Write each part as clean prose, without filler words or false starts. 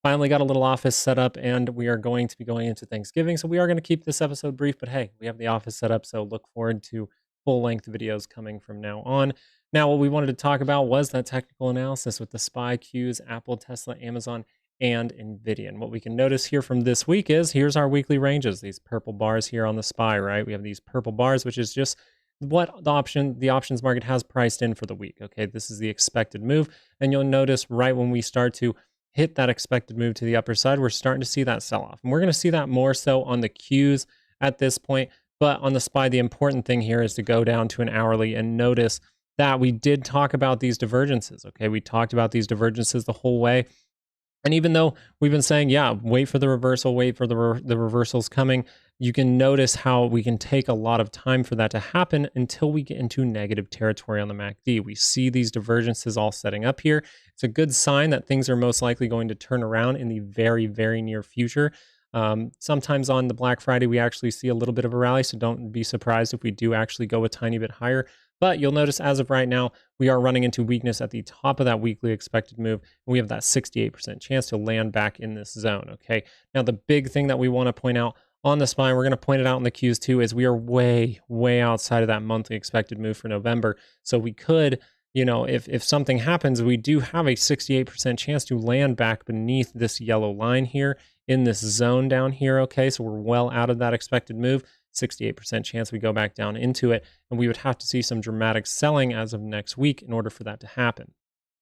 Finally got a little office set up, and we are going to be going into Thanksgiving. So we are going to keep this episode brief, but hey, we have the office set up. So look forward to full length videos coming from now on. Now, what we wanted to talk about was that technical analysis with the SPY, Qs, Apple, Tesla, Amazon, and Nvidia. And what we can notice here from this week is here's our weekly ranges, these purple bars here on the SPY, right? We have these purple bars, which is just what the options market has priced in for the week. Okay, this is the expected move. And you'll notice right when we start to hit that expected move to the upper side, we're starting to see that sell off. And we're going to see that more so on the Qs at this point. But on the SPY, the important thing here is to go down to an hourly and notice that we did talk about these divergences. Okay, we talked about these divergences the whole way. And even though we've been saying, yeah, wait for the reversal, wait for the reversals coming, you can notice how we can take a lot of time for that to happen until we get into negative territory on the MACD. We see these divergences all setting up here. It's a good sign that things are most likely going to turn around in the very, very near future. Sometimes on the Black Friday, we actually see a little bit of a rally, so don't be surprised if we do actually go a tiny bit higher. But you'll notice as of right now, we are running into weakness at the top of that weekly expected move. And we have that 68% chance to land back in this zone, okay? Now, the big thing that we want to point out on the SPY, we're going to point it out in the Qs too, is we are way, way outside of that monthly expected move for November. So we could, if something happens, we do have a 68% chance to land back beneath this yellow line here in this zone down here, okay? So we're well out of that expected move. 68% chance we go back down into it, and we would have to see some dramatic selling as of next week in order for that to happen.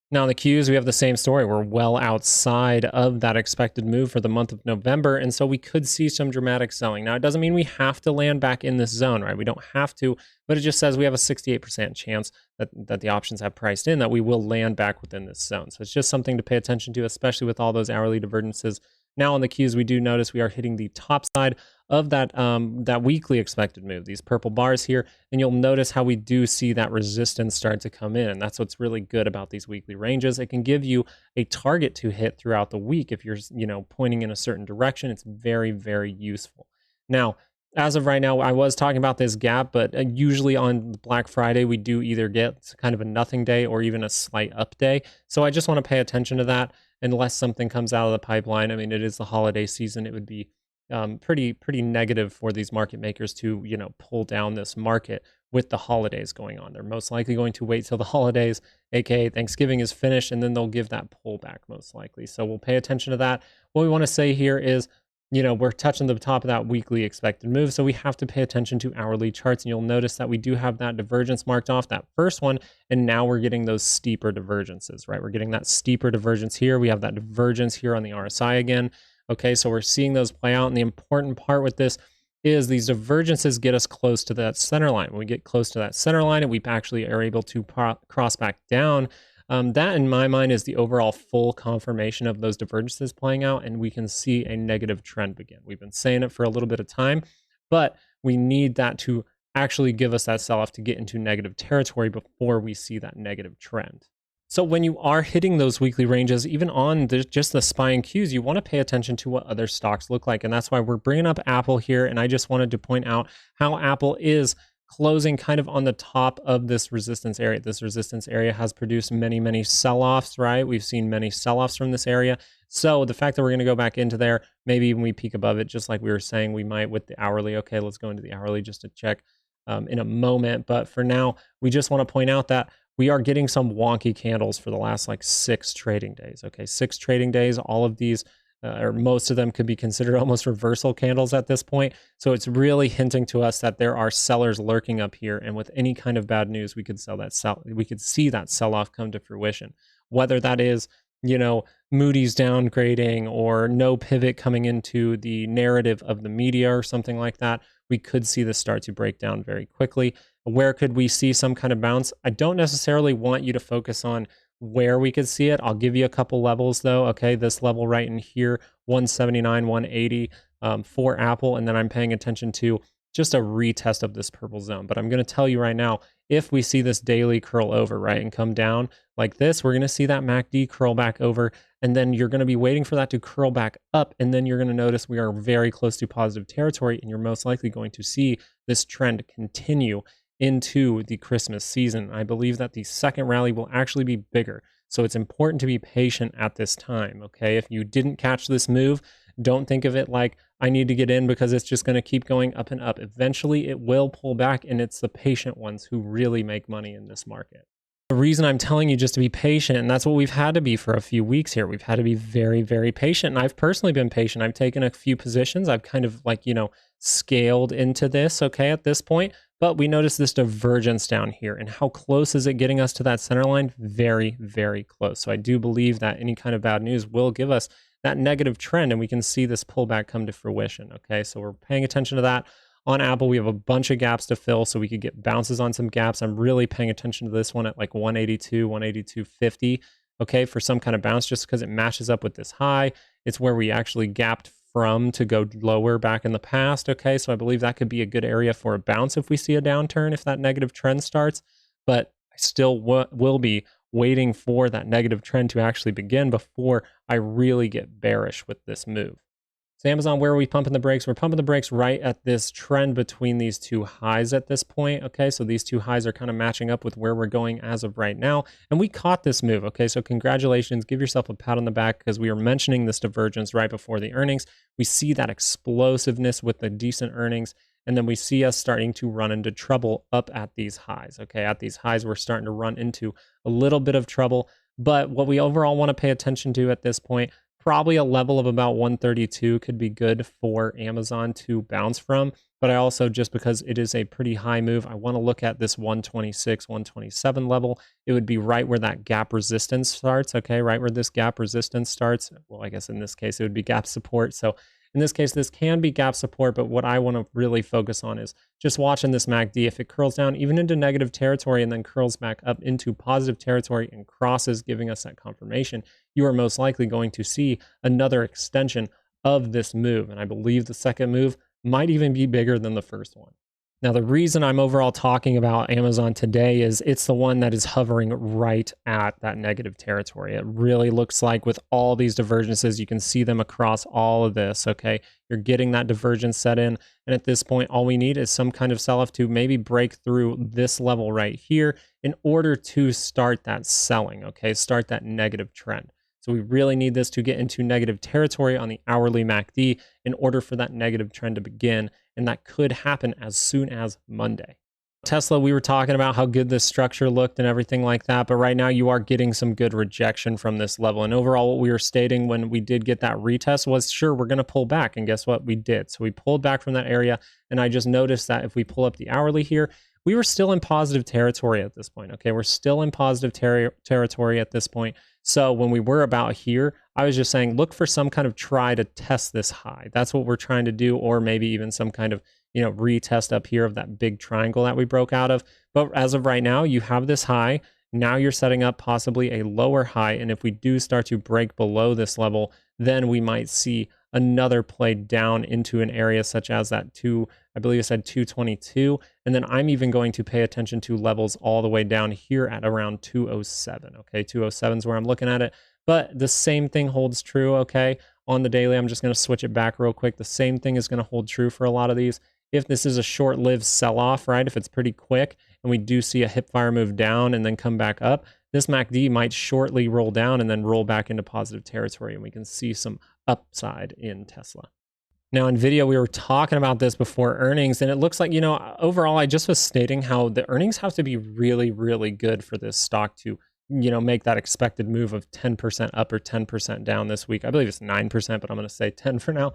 Now, in the Qs, we have the same story. We're well outside of that expected move for the month of November, and so we could see some dramatic selling. Now, it doesn't mean we have to land back in this zone, right? We don't have to, but it just says we have a 68% chance that the options have priced in that we will land back within this zone. So it's just something to pay attention to, especially with all those hourly divergences. Now on the Qs, we do notice we are hitting the top side of that weekly expected move, these purple bars here, and you'll notice how we do see that resistance start to come in. And that's what's really good about these weekly ranges. It can give you a target to hit throughout the week. If you're, pointing in a certain direction, it's very, very useful. Now, as of right now, I was talking about this gap, but usually on Black Friday, we do either get kind of a nothing day or even a slight up day. So I just want to pay attention to that unless something comes out of the pipeline. I mean, it is the holiday season. It would be pretty negative for these market makers to, pull down this market with the holidays going on. They're most likely going to wait till the holidays, aka Thanksgiving, is finished, and then they'll give that pullback most likely. So we'll pay attention to that. What we want to say here is, we're touching the top of that weekly expected move, so we have to pay attention to hourly charts, and you'll notice that we do have that divergence marked off, that first one, and now we're getting those steeper divergences, right? We're getting that steeper divergence here. We have that divergence here on the RSI again. Okay, so we're seeing those play out, and the important part with this is these divergences get us close to that center line. When we get close to that center line and we actually are able to cross back down, that in my mind is the overall full confirmation of those divergences playing out, and we can see a negative trend begin. We've been saying it for a little bit of time, but we need that to actually give us that sell-off to get into negative territory before we see that negative trend. So when you are hitting those weekly ranges, even on just the SPY and Qs, you want to pay attention to what other stocks look like. And that's why we're bringing up Apple here. And I just wanted to point out how Apple is closing kind of on the top of this resistance area. This resistance area has produced many, many sell-offs, right? We've seen many sell-offs from this area. So the fact that we're going to go back into there, maybe even we peek above it, just like we were saying, we might with the hourly. Okay, let's go into the hourly just to check in a moment. But for now, we just want to point out that we are getting some wonky candles for the last 6 trading days. Okay, 6 trading days. All of these, or most of them, could be considered almost reversal candles at this point. So it's really hinting to us that there are sellers lurking up here, and with any kind of bad news, we could see that sell-off come to fruition. Whether that is, Moody's downgrading or no pivot coming into the narrative of the media or something like that, we could see this start to break down very quickly. Where could we see some kind of bounce? I don't necessarily want you to focus on where we could see it. I'll give you a couple levels though. Okay, this level right in here, 179, 180 for Apple, and then I'm paying attention to just a retest of this purple zone. But I'm going to tell you right now, if we see this daily curl over, right, and come down like this, we're going to see that MACD curl back over, and then you're going to be waiting for that to curl back up, and then you're going to notice we are very close to positive territory, and you're most likely going to see this trend continue into the Christmas season. I believe that the second rally will actually be bigger. So it's important to be patient at this time, okay? If you didn't catch this move, don't think of it like I need to get in because it's just going to keep going up and up. Eventually, it will pull back, and it's the patient ones who really make money in this market. The reason I'm telling you just to be patient, and that's what we've had to be for a few weeks here. We've had to be very, very patient. And I've personally been patient. I've taken a few positions. I've kind of like, scaled into this, okay, at this point. But we notice this divergence down here. And how close is it getting us to that center line? Very, very close. So I do believe that any kind of bad news will give us that negative trend, and we can see this pullback come to fruition, okay? So we're paying attention to that. On Apple, we have a bunch of gaps to fill, so we could get bounces on some gaps. I'm really paying attention to this one at like 182, 182.50, okay, for some kind of bounce, just because it matches up with this high. It's where we actually gapped from to go lower back in the past, okay? So I believe that could be a good area for a bounce if we see a downturn, if that negative trend starts. But I still will be waiting for that negative trend to actually begin before I really get bearish with this move. So Amazon, where are we pumping the brakes? We're pumping the brakes right at this trend between these two highs at this point, okay? So these two highs are kind of matching up with where we're going as of right now, and we caught this move, okay? So congratulations, give yourself a pat on the back because we were mentioning this divergence right before the earnings. We see that explosiveness with the decent earnings, and then we see us starting to run into trouble up at these highs, okay? At these highs, we're starting to run into a little bit of trouble, but what we overall want to pay attention to at this point, probably a level of about 132 could be good for Amazon to bounce from. But I also, just because it is a pretty high move, I want to look at this 126, 127 level. It would be right where that gap resistance starts, okay? Right where this gap resistance starts. Well, I guess in this case, it would be gap support. So in this case, this can be gap support, but what I want to really focus on is just watching this MACD. If it curls down even into negative territory and then curls back up into positive territory and crosses, giving us that confirmation, you are most likely going to see another extension of this move. And I believe the second move might even be bigger than the first one. Now, the reason I'm overall talking about Amazon today is it's the one that is hovering right at that negative territory. It really looks like with all these divergences, you can see them across all of this, okay? You're getting that divergence set in. And at this point, all we need is some kind of sell-off to maybe break through this level right here in order to start that selling, okay? Start that negative trend. So we really need this to get into negative territory on the hourly MACD in order for that negative trend to begin. And that could happen as soon as Monday. Tesla, we were talking about how good this structure looked and everything like that, but right now you are getting some good rejection from this level. And overall, what we were stating when we did get that retest was, sure, we're going to pull back. And guess what? We did. So we pulled back from that area. And I just noticed that if we pull up the hourly here, we were still in positive territory at this point, okay? We're still in positive territory at this point. So when we were about here, I was just saying, look for some kind of try to test this high. That's what we're trying to do, or maybe even some kind of, retest up here of that big triangle that we broke out of. But as of right now, you have this high. Now you're setting up possibly a lower high. And if we do start to break below this level, then we might see another play down into an area such as that I believe I said 222. And then I'm even going to pay attention to levels all the way down here at around 207. Okay, 207 is where I'm looking at it. But the same thing holds true, okay? On the daily, I'm just going to switch it back real quick. The same thing is going to hold true for a lot of these. If this is a short-lived sell-off, right? If it's pretty quick and we do see a hip fire move down and then come back up, this MACD might shortly roll down and then roll back into positive territory, and we can see some upside in Tesla. Now, Nvidia, we were talking about this before earnings, and it looks like, overall, I just was stating how the earnings have to be really, really good for this stock to, make that expected move of 10% up or 10% down this week. I believe it's 9%, but I'm going to say 10 for now.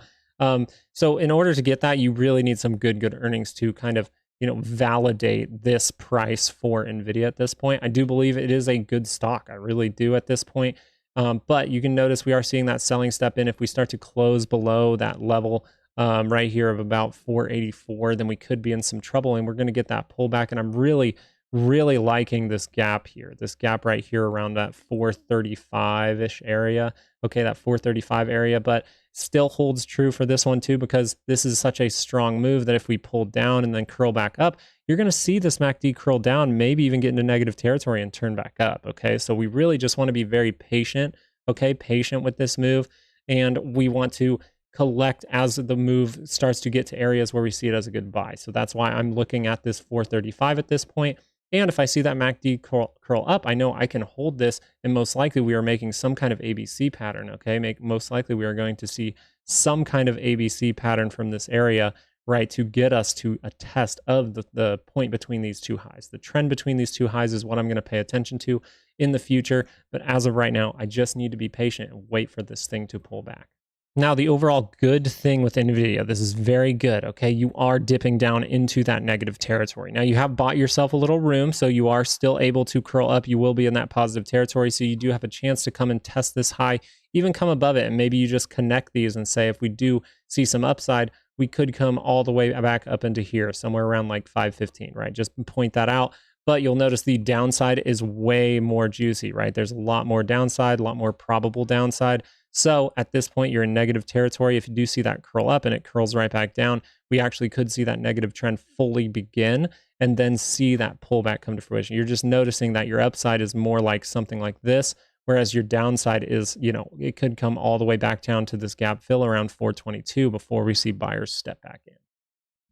So in order to get that, you really need some good earnings to kind of, validate this price for Nvidia at this point. I do believe it is a good stock. I really do at this point. But you can notice we are seeing that selling step in. If we start to close below that level right here of about 484, then we could be in some trouble, and we're going to get that pullback. And I'm really liking this gap here, this gap right here around that 435-ish area. Okay, that 435 area, but still holds true for this one too, because this is such a strong move that if we pull down and then curl back up, you're going to see this MACD curl down, maybe even get into negative territory and turn back up. Okay, so we really just want to be very patient, okay, patient with this move. And we want to collect as the move starts to get to areas where we see it as a good buy. So that's why I'm looking at this 435 at this point. And if I see that MACD curl up, I know I can hold this, and most likely we are making some kind of ABC pattern, okay? Most likely we are going to see some kind of ABC pattern from this area, right, to get us to a test of the point between these two highs. The trend between these two highs is what I'm going to pay attention to in the future, but as of right now, I just need to be patient and wait for this thing to pull back. Now, the overall good thing with NVIDIA, this is very good, okay? You are dipping down into that negative territory. Now, you have bought yourself a little room, so you are still able to curl up. You will be in that positive territory, so you do have a chance to come and test this high, even come above it, and maybe you just connect these and say, if we do see some upside, we could come all the way back up into here, somewhere around like 515, right? Just point that out. But you'll notice the downside is way more juicy, right? There's a lot more downside, a lot more probable downside. So at this point, you're in negative territory. If you do see that curl up and it curls right back down, we actually could see that negative trend fully begin and then see that pullback come to fruition. You're just noticing that your upside is more like something like this, whereas your downside is, it could come all the way back down to this gap fill around 422 before we see buyers step back in.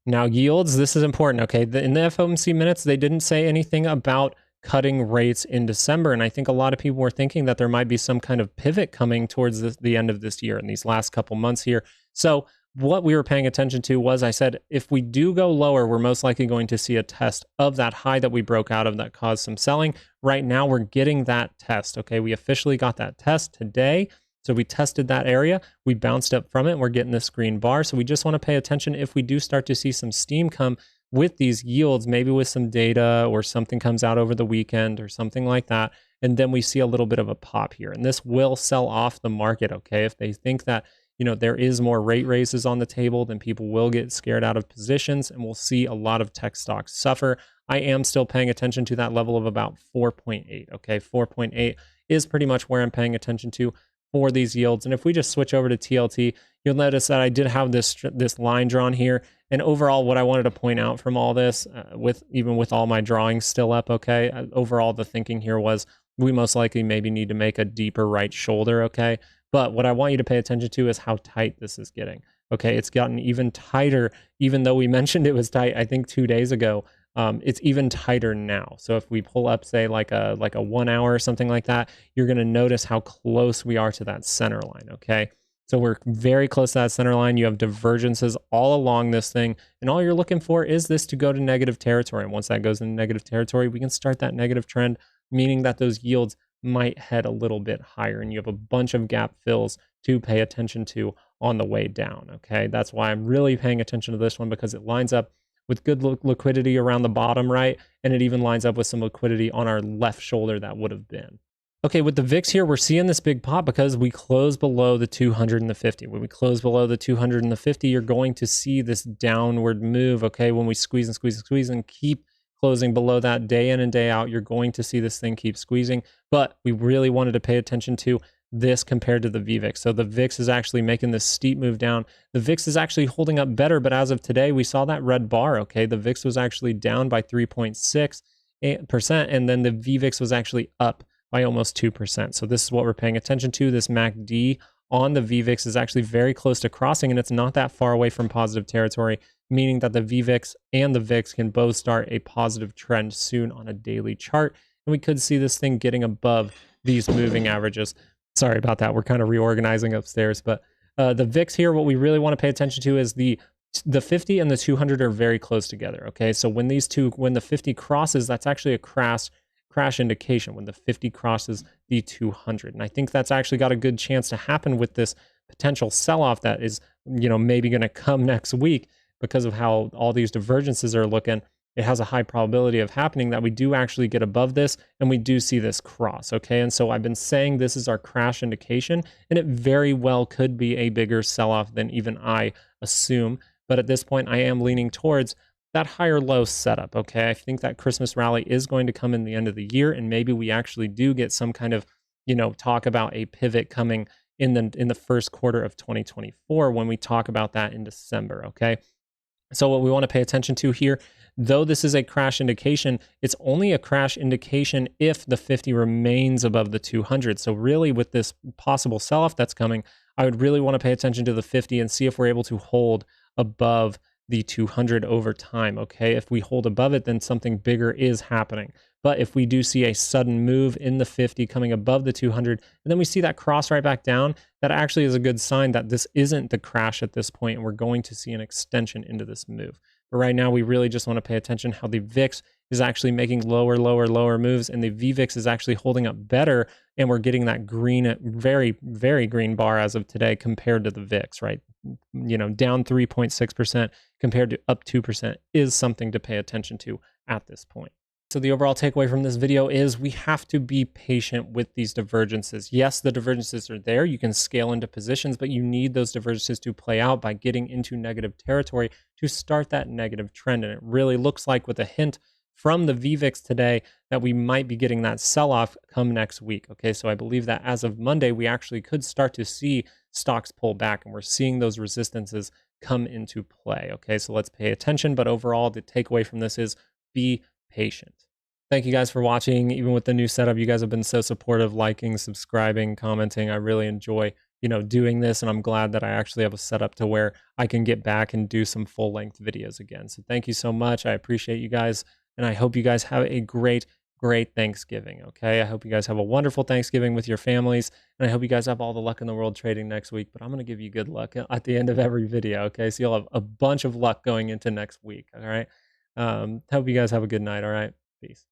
Now, yields, this is important, okay? In the FOMC minutes, they didn't say anything about cutting rates in December, and I think a lot of people were thinking that there might be some kind of pivot coming towards the end of this year in these last couple months here. So what we were paying attention to was, I said, if we do go lower, we're most likely going to see a test of that high that we broke out of that caused some selling. Right now, we're getting that test, okay? We officially got that test today. So we tested that area, we bounced up from it, and we're getting this green bar. So we just want to pay attention if we do start to see some steam come with these yields, maybe with some data or something comes out over the weekend or something like that, and then we see a little bit of a pop here. And this will sell off the market, okay? If they think that, there is more rate raises on the table, then people will get scared out of positions and we'll see a lot of tech stocks suffer. I am still paying attention to that level of about 4.8, okay? 4.8 is pretty much where I'm paying attention to for these yields. And if we just switch over to TLT, you'll notice that I did have this line drawn here. And overall, what I wanted to point out from all this, even with all my drawings still up, okay, overall, the thinking here was we most likely maybe need to make a deeper right shoulder, okay? But what I want you to pay attention to is how tight this is getting, okay? It's gotten even tighter, even though we mentioned it was tight, I think 2 days ago. It's even tighter now. So if we pull up, say, like a 1 hour or something like that, you're going to notice how close we are to that center line, okay? So we're very close to that center line. You have divergences all along this thing, and all you're looking for is this to go to negative territory. And once that goes into negative territory, we can start that negative trend, meaning that those yields might head a little bit higher, and you have a bunch of gap fills to pay attention to on the way down, okay? That's why I'm really paying attention to this one, because it lines up with good liquidity around the bottom right, and it even lines up with some liquidity on our left shoulder that would have been. Okay, with the VIX here, we're seeing this big pop because we close below the 200 and the 50. When we close below the 200 and the 50, you're going to see this downward move, okay? When we squeeze and squeeze and squeeze and keep closing below that day in and day out, you're going to see this thing keep squeezing. But we really wanted to pay attention to this compared to the VVIX. So the VIX is actually making this steep move down. The VIX is actually holding up better, but as of today, we saw that red bar, okay? The VIX was actually down by 3.6%, and then the VVIX was actually up by almost 2%. So this is what we're paying attention to. This MACD on the VVIX is actually very close to crossing, and it's not that far away from positive territory, meaning that the VVIX and the VIX can both start a positive trend soon on a daily chart, and we could see this thing getting above these moving averages. Sorry about that. We're kind of reorganizing upstairs, but the VIX here, what we really want to pay attention to is the 50 and the 200 are very close together, okay? So when the 50 crosses, that's actually a crash indication when the 50 crosses the 200. And I think that's actually got a good chance to happen with this potential sell-off that is, maybe going to come next week because of how all these divergences are looking. It has a high probability of happening that we do actually get above this and we do see this cross, okay? And so I've been saying this is our crash indication, and it very well could be a bigger sell-off than even I assume. But at this point, I am leaning towards that higher low setup, okay? I think that Christmas rally is going to come in the end of the year, and maybe we actually do get some kind of, talk about a pivot coming in the first quarter of 2024 when we talk about that in December, okay? So what we want to pay attention to here, though this is a crash indication, it's only a crash indication if the 50 remains above the 200. So really with this possible sell-off that's coming, I would really want to pay attention to the 50 and see if we're able to hold above the 200 over time. Okay, if we hold above it, then something bigger is happening. But if we do see a sudden move in the 50 coming above the 200, and then we see that cross right back down, that actually is a good sign that this isn't the crash at this point, and we're going to see an extension into this move. But right now, we really just want to pay attention how the VIX is actually making lower, lower, lower moves, and the VVIX is actually holding up better, and we're getting that green, very, very green bar as of today compared to the VIX, right? Down 3.6% compared to up 2% is something to pay attention to at this point. So the overall takeaway from this video is we have to be patient with these divergences. Yes, the divergences are there. You can scale into positions, but you need those divergences to play out by getting into negative territory to start that negative trend. And it really looks like, with a hint from the VVIX today, that we might be getting that sell-off come next week. Okay, so I believe that as of Monday, we actually could start to see stocks pull back, and we're seeing those resistances come into play. Okay, so let's pay attention. But overall, the takeaway from this is be patient. Thank you guys for watching. Even with the new setup, you guys have been so supportive, liking, subscribing, commenting. I really enjoy, doing this, and I'm glad that I actually have a setup to where I can get back and do some full-length videos again. So thank you so much. I appreciate you guys, and I hope you guys have a great Thanksgiving, okay? I hope you guys have a wonderful Thanksgiving with your families, and I hope you guys have all the luck in the world trading next week, but I'm going to give you good luck at the end of every video, okay? So you'll have a bunch of luck going into next week, all right? Hope you guys have a good night, all right? Peace.